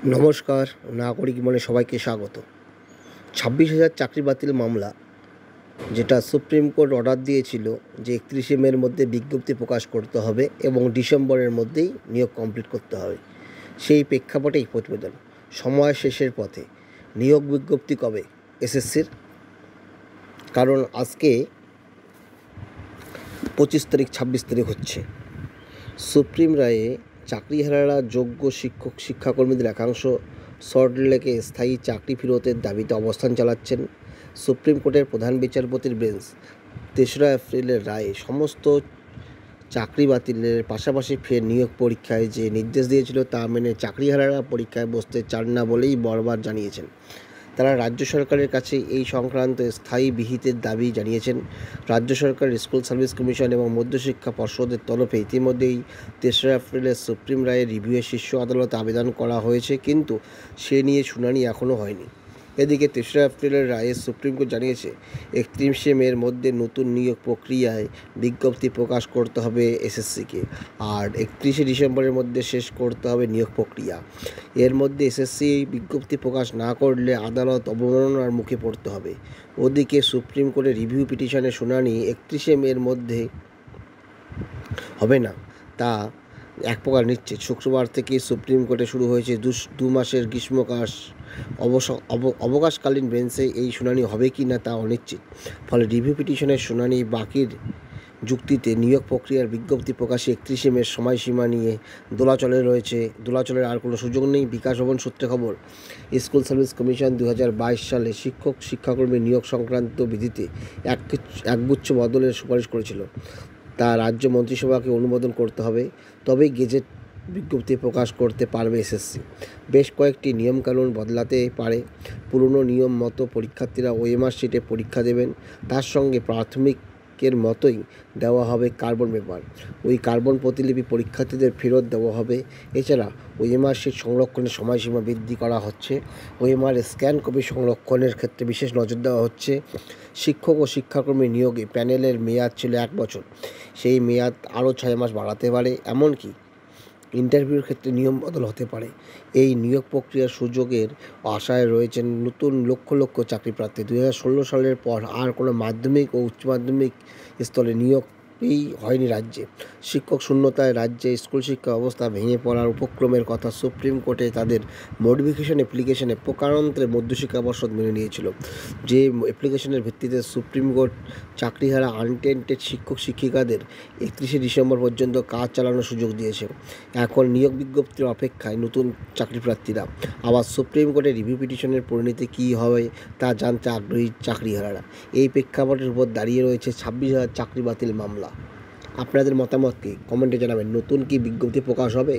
নমস্কার, নাগরিক মনে সবাইকে স্বাগত। 26,000 চাকরি বাতিল মামলা, যেটা সুপ্রিম কোর্ট অর্ডার দিয়েছিল যে 31শে মের মধ্যে বিজ্ঞপ্তি প্রকাশ করতে হবে এবং ডিসেম্বরের মধ্যেই নিয়োগ কমপ্লিট করতে হবে। সেই প্রেক্ষাপটেই প্রতিবেদন। সময় শেষের পথে। নিয়োগ বিজ্ঞপ্তি কবে এসএসসির? কারণ আজকে 25 তারিখ 26 তারিখ হচ্ছে। সুপ্রিম রায়ে চাকরিহারারা যোগ্য শিক্ষাকর্মীদের একাংশ সল্টলেকে স্থায়ী চাকরি ফেরতের দাবিতে অবস্থান চালাচ্ছেন। সুপ্রিম কোর্টের প্রধান বিচারপতির বেঞ্চ 3রা এপ্রিলের রায়ে সমস্ত চাকরি বাতিলের পাশাপাশি ফের নিয়োগ পরীক্ষায় যে নির্দেশ দিয়েছিল তা মেনে চাকরিহারারা পরীক্ষায় বসতে চান না বলেই বারবার জানিয়েছেন। তারা রাজ্য সরকারের কাছে এই সংক্রান্ত স্থায়ী বিহিতের দাবি জানিয়েছেন। রাজ্য সরকারের স্কুল সার্ভিস কমিশন এবং মধ্যশিক্ষা পর্ষদের তরফে ইতিমধ্যেই 3রা এপ্রিলের সুপ্রিম রায়ের রিভিউয়ে শীর্ষ আদালতে আবেদন করা হয়েছে, কিন্তু সে নিয়ে শুনানি এখনও হয়নি। এদিকে 3রা এপ্রিলের রায়ে সুপ্রিম কোর্ট জানিয়েছে 31শে মের মধ্যে নতুন নিয়োগ প্রক্রিয়ায় বিজ্ঞপ্তি প্রকাশ করতে হবে এসএসসিকে, আর 31শে ডিসেম্বরের মধ্যে শেষ করতে হবে নিয়োগ প্রক্রিয়া। এর মধ্যে এসএসসি বিজ্ঞপ্তি প্রকাশ না করলে আদালত অবমাননার মুখে পড়তে হবে। ওদিকে সুপ্রিম কোর্টের রিভিউ পিটিশনের শুনানি 31শে মের মধ্যে হবে না, তা এক প্রকার নিশ্চিত। শুক্রবার থেকে সুপ্রিম কোর্টে শুরু হয়েছে 2 মাসের অবকাশকালীন বেঞ্চে এই শুনানি হবে কি না তা অনিশ্চিত। ফলে রিভিউ পিটিশনের শুনানি বাকির যুক্তিতে নিয়োগ প্রক্রিয়ার বিজ্ঞপ্তি প্রকাশে 31শে মের সময়সীমা নিয়ে দোলাচলের আর কোনো সুযোগ নেই। বিকাশ ভবন সূত্রে খবর, স্কুল সার্ভিস কমিশন 2022 সালে শিক্ষাকর্মী নিয়োগ সংক্রান্ত বিধিতে একগুচ্ছ বদলের সুপারিশ করেছিল। তা রাজ্য মন্ত্রিসভাকে অনুমোদন করতে হবে, তবেই গেজেট বিজ্ঞপ্তি প্রকাশ করতে পারবে এসএসসি। বেশ কয়েকটি নিয়মকানুন বদলাতে পারে। পুরনো নিয়ম মতো পরীক্ষার্থীরা ওএমআর শিটে পরীক্ষা দেবেন, তার সঙ্গে প্রাথমিকের মতোই দেওয়া হবে কার্বন পেপার। ওই কার্বন প্রতিলিপি পরীক্ষার্থীদের ফেরত দেওয়া হবে। এছাড়া ওএমআর শিট সংরক্ষণের সময়সীমা বৃদ্ধি করা হচ্ছে। ওএমআর স্ক্যান কপি সংরক্ষণের ক্ষেত্রে বিশেষ নজর দেওয়া হচ্ছে। শিক্ষক ও শিক্ষাকর্মী নিয়োগে প্যানেলের মেয়াদ ছিল 1 বছর, সেই মেয়াদ আরও 6 মাস বাড়াতে পারে। এমনকি ইন্টারভিউর ক্ষেত্রে নিয়ম বদল হতে পারে। এই নিয়োগ প্রক্রিয়ার সুযোগের আশায় রয়েছেন নতুন লক্ষ লক্ষ চাকরিপ্রার্থী। 2016 সালের পর আর কোনো মাধ্যমিক ও উচ্চ মাধ্যমিক স্তরে নিয়োগই হয়নি রাজ্যে। শিক্ষক শূন্যতায় রাজ্যে স্কুল শিক্ষা ব্যবস্থা ভেঙে পড়ার উপক্রমের কথা সুপ্রিম কোর্টে তাদের মডিফিকেশন অ্যাপ্লিকেশনে প্রকারান্তরে মধ্যশিক্ষা পর্ষদ মেনে নিয়েছিল। যে অ্যাপ্লিকেশনের ভিত্তিতে সুপ্রিম কোর্ট চাকরিহারা আনটেন্টেড শিক্ষক শিক্ষিকাদের 31শে ডিসেম্বর পর্যন্ত কাজ চালানোর সুযোগ দিয়েছে। এখন নিয়োগ বিজ্ঞপ্তির অপেক্ষায় নতুন চাকরিপ্রার্থীরা। আবার সুপ্রিম কোর্টের রিভিউ পিটিশনের পরিণতি কী হবে তা জানতে আগ্রহী চাকরিহারারা। এই প্রেক্ষাপটের উপর দাঁড়িয়ে রয়েছে 26,000 চাকরি বাতিল মামলা। আপনাদের মতামত কি কমেন্টে জানাবেন। নতুন কি বিজ্ঞপ্তি প্রকাশ হবে?